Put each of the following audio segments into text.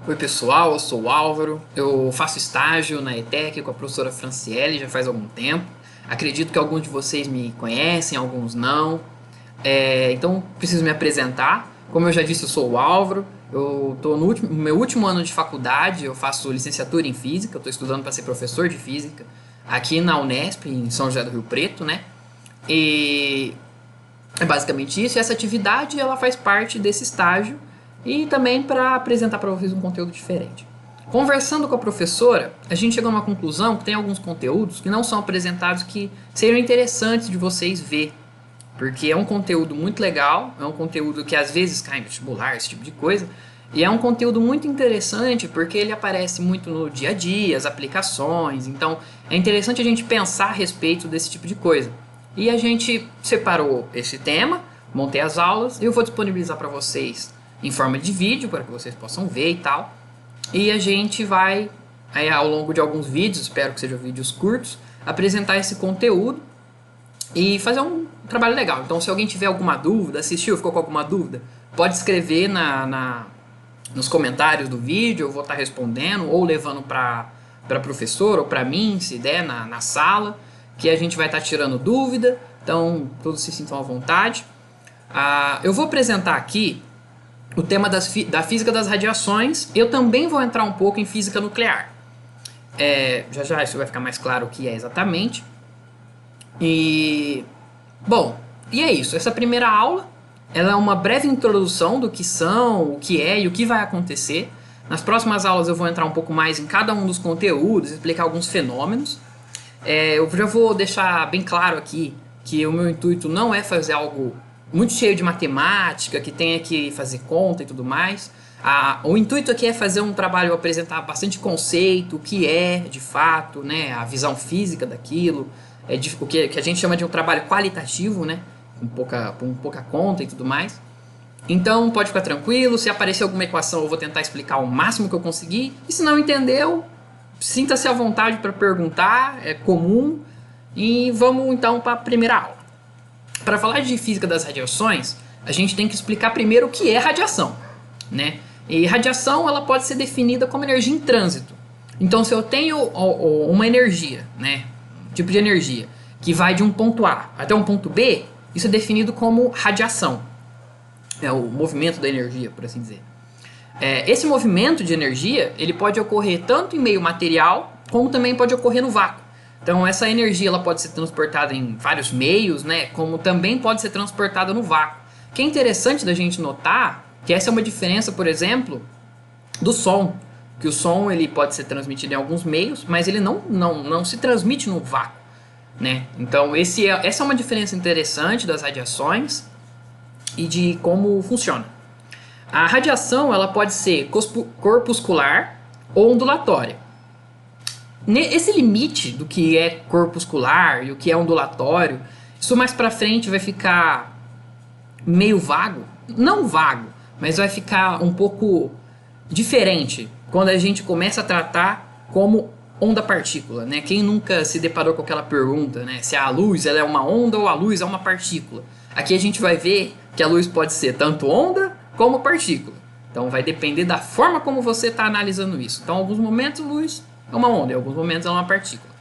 Oi pessoal, eu sou o Álvaro, eu faço estágio na ETEC com a professora Franciele já faz algum tempo. Acredito que alguns de vocês me conhecem, alguns não. Então preciso me apresentar. Como eu já disse, eu sou o Álvaro, eu estou no meu último ano de faculdade, eu faço licenciatura em Física, eu estou estudando para ser professor de Física aqui na Unesp, em São José do Rio Preto, né? E é basicamente isso, e essa atividade ela faz parte desse estágio e também para apresentar para vocês um conteúdo diferente. Conversando com a professora, a gente chegou a uma conclusão que tem alguns conteúdos que não são apresentados que seriam interessantes de vocês ver, porque é um conteúdo muito legal, é um conteúdo que às vezes cai em vestibular, esse tipo de coisa, e é um conteúdo muito interessante porque ele aparece muito no dia a dia, as aplicações, então é interessante a gente pensar a respeito desse tipo de coisa. E a gente separou esse tema, montei as aulas, e eu vou disponibilizar para vocês em forma de vídeo, para que vocês possam ver e tal. E a gente vai, aí, ao longo de alguns vídeos, espero que sejam vídeos curtos, apresentar esse conteúdo e fazer um trabalho legal. Então, se alguém tiver alguma dúvida, assistiu, ficou com alguma dúvida, pode escrever nos comentários do vídeo, eu vou estar respondendo, ou levando para a professora ou para mim, se der, na sala, que a gente vai estar tirando dúvida, então todos se sintam à vontade. Eu vou apresentar aqui o tema da física das radiações, eu também vou entrar um pouco em física nuclear. Já já isso vai ficar mais claro o que é exatamente. Bom, e é isso, essa primeira aula ela é uma breve introdução do que são, o que é e o que vai acontecer. Nas próximas aulas eu vou entrar um pouco mais em cada um dos conteúdos, explicar alguns fenômenos. Eu já vou deixar bem claro aqui que o meu intuito não é fazer algo muito cheio de matemática, que tenha que fazer conta e tudo mais. O intuito aqui é fazer um trabalho, apresentar bastante conceito, o que é de fato, né, a visão física daquilo, o que a gente chama de um trabalho qualitativo, né, com pouca conta e tudo mais. Então pode ficar tranquilo, se aparecer alguma equação eu vou tentar explicar o máximo que eu conseguir, e se não entendeu, sinta-se à vontade para perguntar, é comum. E vamos então para a primeira aula. Para falar de física das radiações, a gente tem que explicar primeiro o que é radiação, né? E radiação ela pode ser definida como energia em trânsito. Então, se eu tenho uma energia, né, um tipo de energia que vai de um ponto A até um ponto B, isso é definido como radiação. É o movimento da energia, por assim dizer. Esse movimento de energia ele pode ocorrer tanto em meio material como também pode ocorrer no vácuo. Então essa energia ela pode ser transportada em vários meios, né, como também pode ser transportada no vácuo. O que é interessante da gente notar que essa é uma diferença, por exemplo, do som. Que o som ele pode ser transmitido em alguns meios, mas ele não se transmite no vácuo, né? Então essa é uma diferença interessante das radiações e de como funciona. A radiação ela pode ser corpuscular ou ondulatória. Esse limite do que é corpuscular e o que é ondulatório, isso mais pra frente vai ficar meio vago. Não vago, mas vai ficar um pouco diferente quando a gente começa a tratar como onda-partícula, né? Quem nunca se deparou com aquela pergunta, né? Se a luz ela é uma onda ou a luz é uma partícula. Aqui a gente vai ver que a luz pode ser tanto onda como partícula. Então vai depender da forma como você está analisando isso. Então, em alguns momentos, luz é uma onda, em alguns momentos é uma partícula.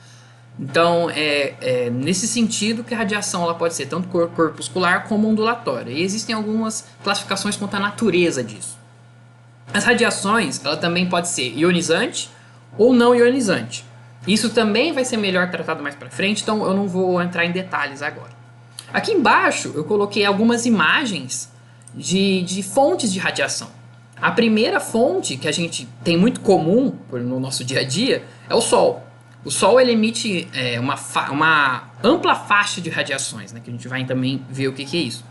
Então, é nesse sentido que a radiação ela pode ser tanto corpuscular como ondulatória. E existem algumas classificações quanto à natureza disso. As radiações, ela também pode ser ionizante ou não ionizante. Isso também vai ser melhor tratado mais para frente, então eu não vou entrar em detalhes agora. Aqui embaixo eu coloquei algumas imagens de fontes de radiação. A primeira fonte que a gente tem muito comum no nosso dia a dia é o Sol. O Sol ele emite uma ampla faixa de radiações, né, que a gente vai também ver o que é isso.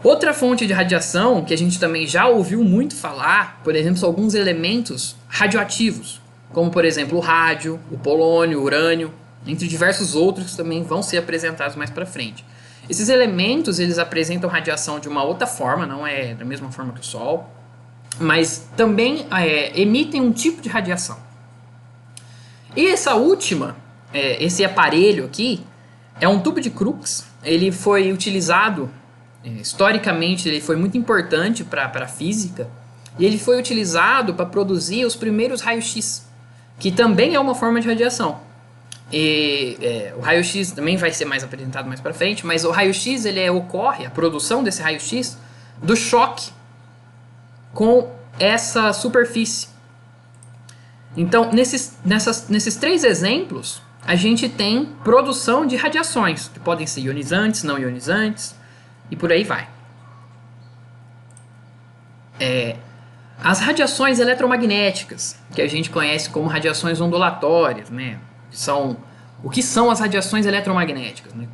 Outra fonte de radiação que a gente também já ouviu muito falar, por exemplo, são alguns elementos radioativos, como por exemplo o rádio, o polônio, o urânio, entre diversos outros que também vão ser apresentados mais para frente. Esses elementos eles apresentam radiação de uma outra forma, não é da mesma forma que o Sol, mas também emitem um tipo de radiação. E essa última, esse aparelho aqui, é um tubo de Crookes. Ele foi utilizado, historicamente, ele foi muito importante para a física, E ele foi utilizado para produzir os primeiros raios-x, que também é uma forma de radiação. O raio-x também vai ser mais apresentado mais para frente, mas o raio-x ocorre, a produção desse raio-x, do choque com essa superfície. Então, nesses 3 exemplos, a gente tem produção de radiações, que podem ser ionizantes, não ionizantes, e por aí vai. As radiações eletromagnéticas, que a gente conhece como radiações ondulatórias, né? O que são as radiações eletromagnéticas? Né?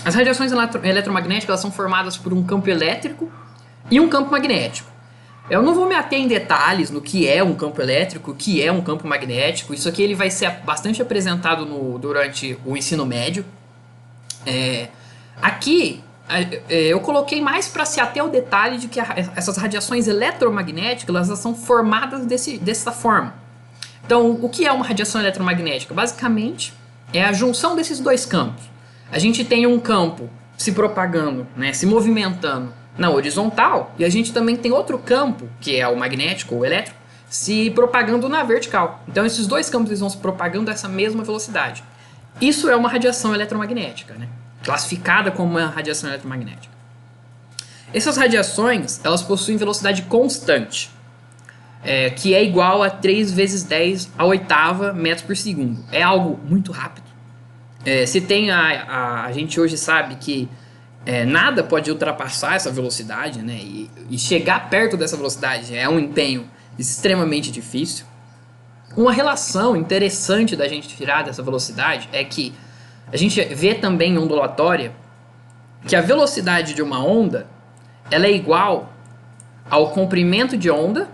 As radiações eletromagnéticas elas são formadas por um campo elétrico e um campo magnético. Eu não vou me ater em detalhes no que é um campo elétrico, o que é um campo magnético. Isso aqui ele vai ser bastante apresentado durante o ensino médio. Aqui eu coloquei mais para se ater ao detalhe de que essas radiações eletromagnéticas elas são formadas dessa forma. Então, o que é uma radiação eletromagnética? Basicamente, é a junção desses 2 campos. A gente tem um campo se propagando, né, se movimentando na horizontal, e a gente também tem outro campo, que é o magnético ou o elétrico, se propagando na vertical. Então, esses 2 campos eles vão se propagando a essa mesma velocidade. Isso é uma radiação eletromagnética, né, classificada como uma radiação eletromagnética. Essas radiações, elas possuem velocidade constante, que é igual a 3 vezes 10 a oitava metros por segundo. É algo muito rápido. A gente hoje sabe que nada pode ultrapassar essa velocidade, né? E chegar perto dessa velocidade é um empenho extremamente difícil. Uma relação interessante da gente tirar dessa velocidade é que a gente vê também em ondulatória que a velocidade de uma onda ela é igual ao comprimento de onda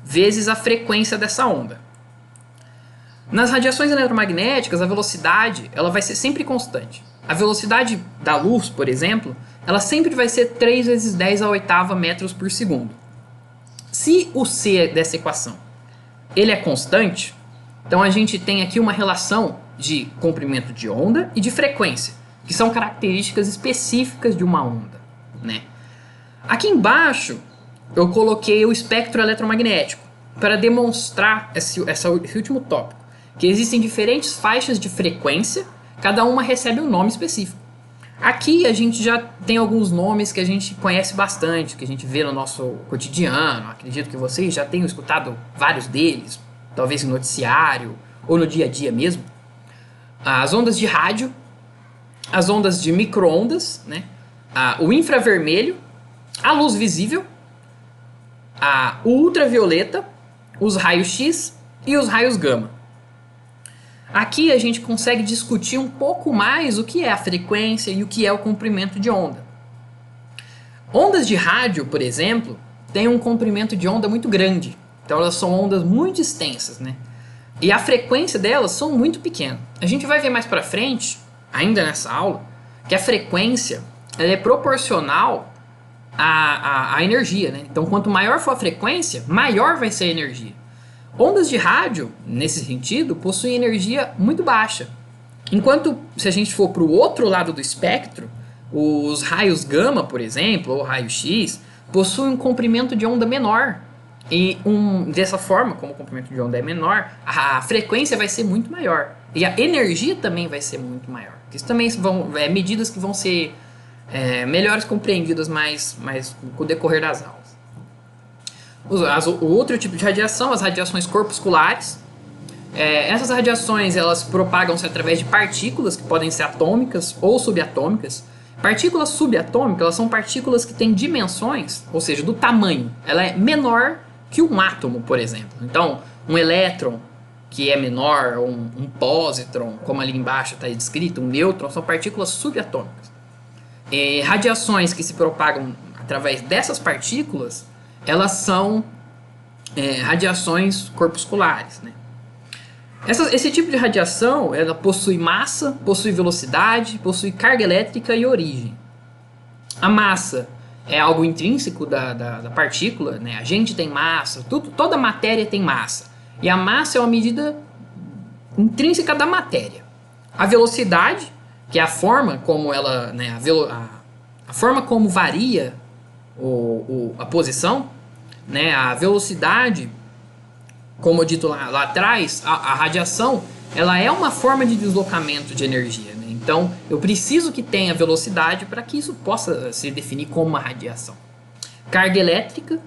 vezes a frequência dessa onda. Nas radiações eletromagnéticas, a velocidade ela vai ser sempre constante. A velocidade da luz, por exemplo, ela sempre vai ser 3 vezes 10 a oitava metros por segundo. Se o C dessa equação ele é constante, então a gente tem aqui uma relação de comprimento de onda e de frequência, que são características específicas de uma onda, né? Aqui embaixo eu coloquei o espectro eletromagnético para demonstrar esse último tópico, que existem diferentes faixas de frequência, cada uma recebe um nome específico. Aqui a gente já tem alguns nomes que a gente conhece bastante, que a gente vê no nosso cotidiano, acredito que vocês já tenham escutado vários deles, talvez no noticiário ou no dia a dia mesmo. As ondas de rádio, as ondas de micro-ondas, né? O infravermelho, a luz visível, o ultravioleta, os raios-x e os raios gama. Aqui a gente consegue discutir um pouco mais o que é a frequência e o que é o comprimento de onda. Ondas de rádio, por exemplo, têm um comprimento de onda muito grande. Então elas são ondas muito extensas, né? E a frequência delas são muito pequena. A gente vai ver mais pra frente, ainda nessa aula, que a frequência ela é proporcional à energia, né? Então quanto maior for a frequência, maior vai ser a energia. Ondas de rádio, nesse sentido, possuem energia muito baixa. Enquanto, se a gente for para o outro lado do espectro, os raios gama, por exemplo, ou raio-x, possuem um comprimento de onda menor. E dessa forma, como o comprimento de onda é menor, a frequência vai ser muito maior. E a energia também vai ser muito maior. Isso também são medidas que vão ser melhores compreendidas mais com o decorrer das aulas. O outro tipo de radiação, as radiações corpusculares. Essas radiações elas propagam-se através de partículas que podem ser atômicas ou subatômicas. Partículas subatômicas elas são partículas que têm dimensões, ou seja, do tamanho. Ela é menor que um átomo, por exemplo. Então, um elétron, que é menor, ou um pósitron, como ali embaixo está descrito, um nêutron, são partículas subatômicas. Radiações que se propagam através dessas partículas, elas são radiações corpusculares, né? Esse tipo de radiação ela possui massa, possui velocidade, possui carga elétrica e origem. A massa é algo intrínseco da partícula, né? A gente tem massa, toda matéria tem massa. E a massa é uma medida intrínseca da matéria. A velocidade, que é a forma como ela, né, a forma como varia a posição, né, a velocidade, como dito lá atrás, a radiação ela é uma forma de deslocamento de energia, né? Então eu preciso que tenha velocidade para que isso possa se definir como uma radiação. Carga elétrica.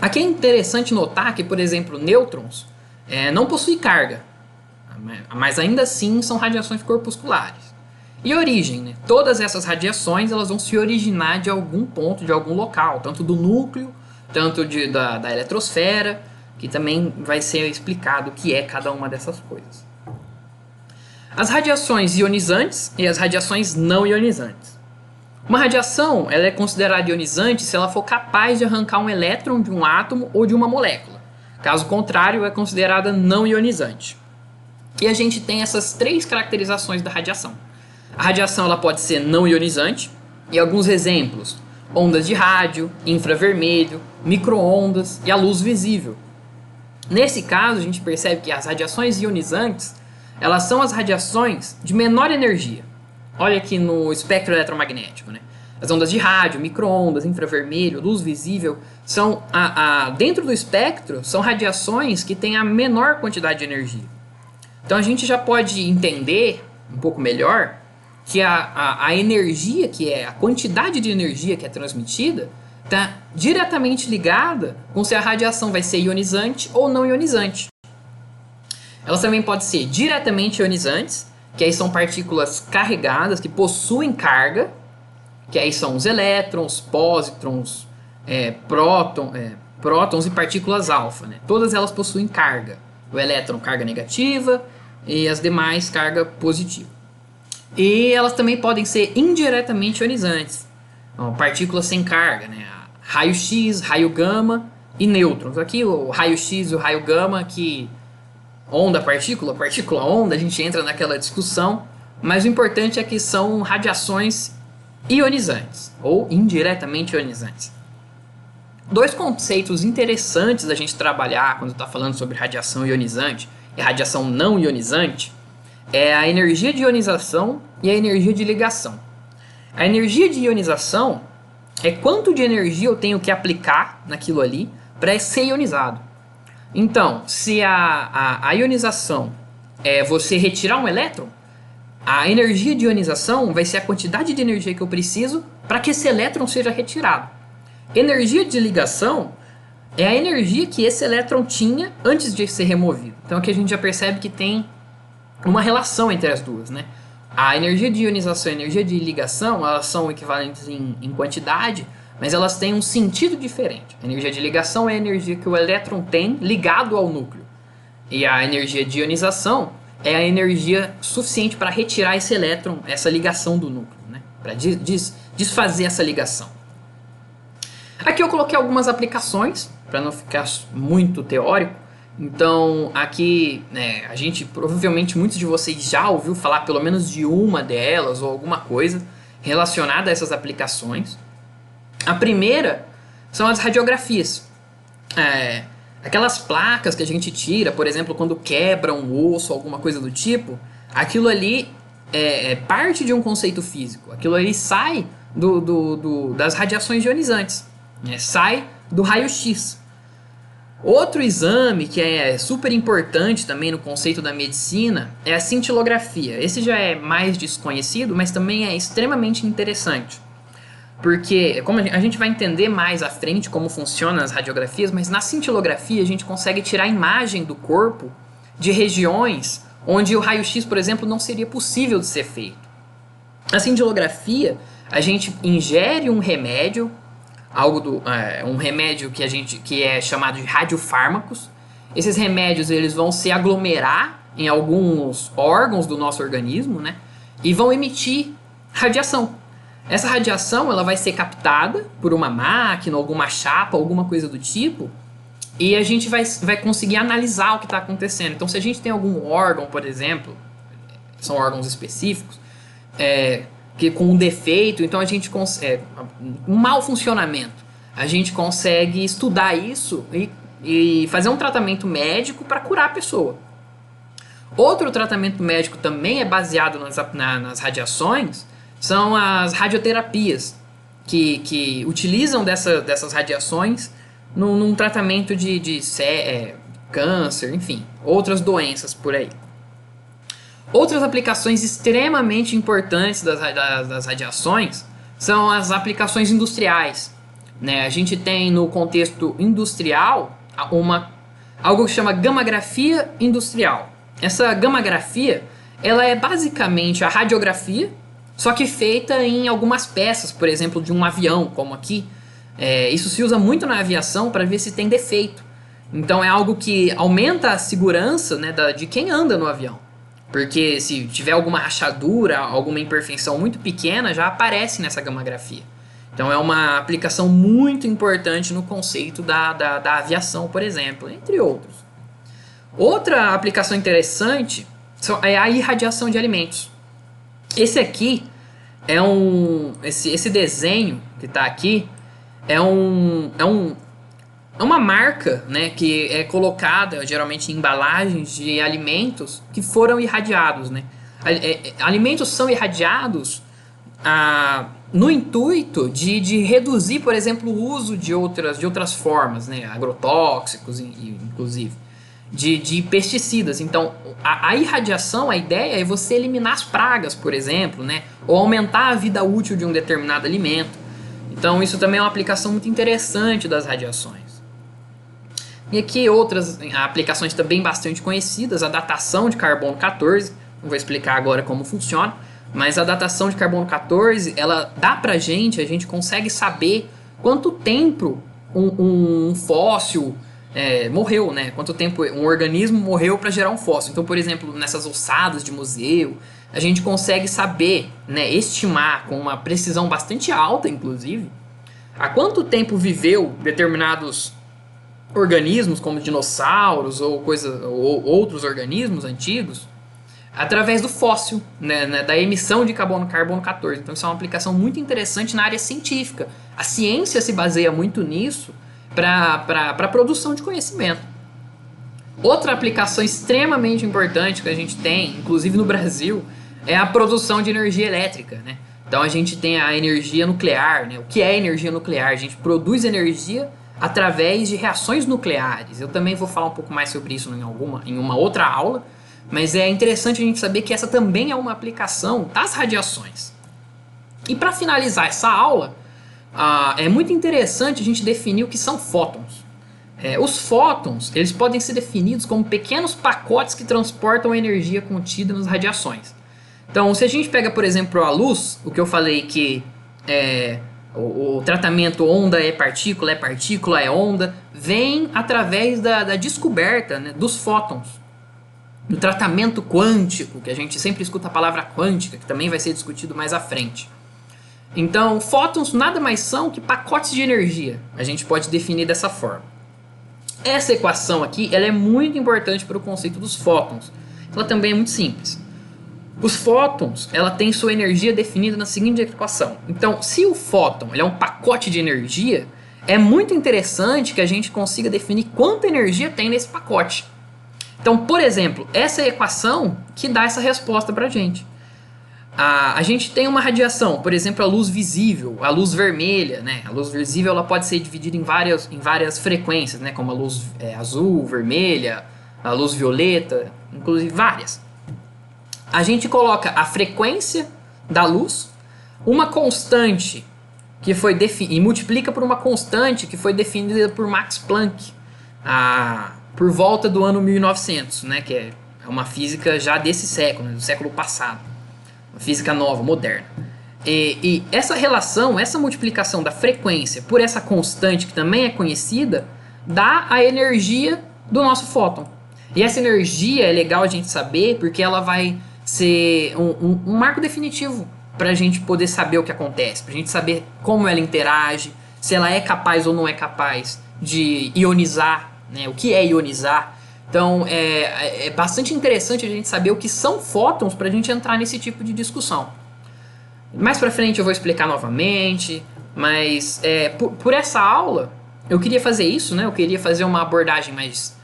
Aqui é interessante notar que, por exemplo, nêutrons não possuem carga, mas ainda assim são radiações corpusculares. E origem, né? Todas essas radiações elas vão se originar de algum ponto, de algum local, tanto do núcleo, tanto da eletrosfera, que também vai ser explicado o que é cada uma dessas coisas. As radiações ionizantes e as radiações não ionizantes. Uma radiação ela é considerada ionizante se ela for capaz de arrancar um elétron de um átomo ou de uma molécula. Caso contrário, é considerada não ionizante. E a gente tem essas 3 caracterizações da radiação. A radiação ela pode ser não ionizante, e alguns exemplos: ondas de rádio, infravermelho, micro-ondas e a luz visível. Nesse caso, a gente percebe que as radiações ionizantes elas são as radiações de menor energia. Olha aqui no espectro eletromagnético, né? As ondas de rádio, micro-ondas, infravermelho, luz visível, são dentro do espectro, são radiações que têm a menor quantidade de energia. Então a gente já pode entender um pouco melhor que a energia, que é a quantidade de energia que é transmitida, está diretamente ligada com se a radiação vai ser ionizante ou não ionizante. Elas também podem ser diretamente ionizantes, que aí são partículas carregadas, que possuem carga, que aí são os elétrons, pósitrons, prótons e partículas alfa, né? Todas elas possuem carga. O elétron, carga negativa, e as demais, carga positiva. E elas também podem ser indiretamente ionizantes, partículas sem carga, né? Raio-X, raio gama e nêutrons. Aqui o raio-X e o raio gama, que onda, partícula, partícula, onda, a gente entra naquela discussão, mas o importante é que são radiações ionizantes ou indiretamente ionizantes. 2 conceitos interessantes da gente trabalhar quando está falando sobre radiação ionizante e radiação não ionizante é a energia de ionização e a energia de ligação. A energia de ionização é quanto de energia eu tenho que aplicar naquilo ali para ser ionizado. Então, se a ionização é você retirar um elétron, a energia de ionização vai ser a quantidade de energia que eu preciso para que esse elétron seja retirado. Energia de ligação é a energia que esse elétron tinha antes de ser removido. Então aqui a gente já percebe que tem uma relação entre as duas, né? A energia de ionização e a energia de ligação, elas são equivalentes em quantidade, mas elas têm um sentido diferente. A energia de ligação é a energia que o elétron tem ligado ao núcleo. E a energia de ionização é a energia suficiente para retirar esse elétron, essa ligação do núcleo, né? Para desfazer essa ligação. Aqui eu coloquei algumas aplicações, para não ficar muito teórico. Então, aqui, né, a gente, provavelmente muitos de vocês já ouviu falar pelo menos de uma delas ou alguma coisa relacionada a essas aplicações. A primeira são as radiografias. Aquelas placas que a gente tira, por exemplo, quando quebra um osso ou alguma coisa do tipo, aquilo ali é parte de um conceito físico. Aquilo ali sai das radiações ionizantes, né? Sai do raio-X. Outro exame que é super importante também no conceito da medicina é a cintilografia. Esse já é mais desconhecido, mas também é extremamente interessante. Porque, como a gente vai entender mais à frente como funcionam as radiografias, mas na cintilografia a gente consegue tirar a imagem do corpo de regiões onde o raio-X, por exemplo, não seria possível de ser feito. Na cintilografia, a gente ingere um remédio, um remédio que é chamado de radiofármacos. Esses remédios eles vão se aglomerar em alguns órgãos do nosso organismo, né, e vão emitir radiação. Essa radiação ela vai ser captada por uma máquina, alguma chapa, alguma coisa do tipo, e a gente vai conseguir analisar o que está acontecendo. Então, se a gente tem algum órgão, por exemplo, são órgãos específicos, que com um defeito, então a gente consegue um mau funcionamento, a gente consegue estudar isso e fazer um tratamento médico para curar a pessoa. Outro tratamento médico também é baseado nas radiações, são as radioterapias, que utilizam dessas radiações num tratamento de câncer, enfim, outras doenças por aí. Outras aplicações extremamente importantes das radiações são as aplicações industriais, né? A gente tem no contexto industrial algo que chama gammagrafia industrial. Essa gammagrafia, ela é basicamente a radiografia, só que feita em algumas peças, por exemplo, de um avião, como aqui. Isso se usa muito na aviação para ver se tem defeito. Então é algo que aumenta a segurança, né, de quem anda no avião. Porque se tiver alguma rachadura, alguma imperfeição muito pequena, já aparece nessa gammagrafia. Então é uma aplicação muito importante no conceito da aviação, por exemplo, entre outros. Outra aplicação interessante é a irradiação de alimentos. Esse aqui é esse desenho que está aqui é uma marca, né, que é colocada geralmente em embalagens de alimentos que foram irradiados, né? Alimentos são irradiados no intuito de reduzir, por exemplo, o uso de outras formas, né, agrotóxicos, inclusive, de pesticidas. Então, a irradiação, a ideia é você eliminar as pragas, por exemplo, né, ou aumentar a vida útil de um determinado alimento. Então, isso também é uma aplicação muito interessante das radiações. E aqui outras aplicações também bastante conhecidas, a datação de carbono 14, não vou explicar agora como funciona, mas a datação de carbono 14, ela dá pra gente, a gente consegue saber quanto tempo um fóssil morreu, né? Quanto tempo um organismo morreu para gerar um fóssil. Então, por exemplo, nessas ossadas de museu, a gente consegue saber, né, estimar com uma precisão bastante alta, inclusive, há quanto tempo viveu determinados organismos, como dinossauros ou outros organismos antigos, através do fóssil, né, da emissão de carbono 14. Então isso é uma aplicação muito interessante na área científica. A ciência se baseia muito nisso para a produção de conhecimento. Outra aplicação extremamente importante que a gente tem, inclusive no Brasil, é a produção de energia elétrica, né? Então a gente tem a energia nuclear, né? O que é energia nuclear? A gente produz energia através de reações nucleares. Eu também vou falar um pouco mais sobre isso em uma outra aula, mas é interessante a gente saber que essa também é uma aplicação das radiações. E para finalizar essa aula, é muito interessante a gente definir o que são fótons. Os fótons, eles podem ser definidos como pequenos pacotes que transportam a energia contida nas radiações. Então, se a gente pega, por exemplo, a luz, o que eu falei que o tratamento onda é partícula é onda, vem através da descoberta, né, dos fótons. Do tratamento quântico, que a gente sempre escuta a palavra quântica, que também vai ser discutido mais à frente. Então, fótons nada mais são que pacotes de energia. A gente pode definir dessa forma. Essa equação aqui, ela é muito importante para o conceito dos fótons. Ela também é muito simples. Os fótons, ela tem sua energia definida na seguinte equação. Então, se o fóton ele é um pacote de energia, é muito interessante que a gente consiga definir quanta energia tem nesse pacote. Então, por exemplo, essa é a equação que dá essa resposta para a gente. A gente tem uma radiação, por exemplo, a luz visível, a luz vermelha, né? A luz visível ela pode ser dividida em várias frequências, né? Como a luz azul, vermelha, a luz violeta, inclusive várias. A gente coloca a frequência da luz, uma constante que foi e multiplica por uma constante que foi definida por Max Planck por volta do ano 1900, né? Que é uma física já desse século, né? Do século passado. Uma física nova, moderna. E essa relação, essa multiplicação da frequência por essa constante que também é conhecida, dá a energia do nosso fóton. E essa energia é legal a gente saber porque ela vai ser um marco definitivo para a gente poder saber o que acontece, para a gente saber como ela interage, se ela é capaz ou não é capaz de ionizar, né? O que é ionizar. Então é bastante interessante a gente saber o que são fótons para a gente entrar nesse tipo de discussão. Mais para frente eu vou explicar novamente, mas por essa aula eu queria fazer isso, né? Eu queria fazer uma abordagem mais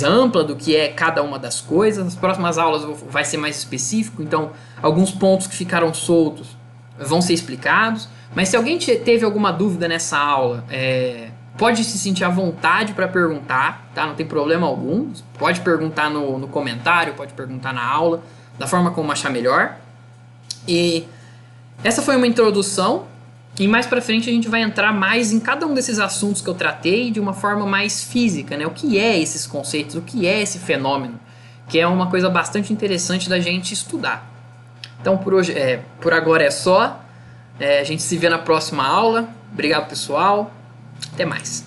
ampla do que é cada uma das coisas. Nas próximas aulas vai ser mais específico, então alguns pontos que ficaram soltos vão ser explicados. Mas se alguém teve alguma dúvida nessa aula, Pode se sentir à vontade para perguntar, tá? Não tem problema algum. Pode perguntar no comentário, pode perguntar na aula, da forma como achar melhor. E essa foi uma introdução. E mais pra frente a gente vai entrar mais em cada um desses assuntos que eu tratei de uma forma mais física, né? O que é esses conceitos, o que é esse fenômeno, que é uma coisa bastante interessante da gente estudar. Então por agora é só. A gente se vê na próxima aula. Obrigado, pessoal. Até mais.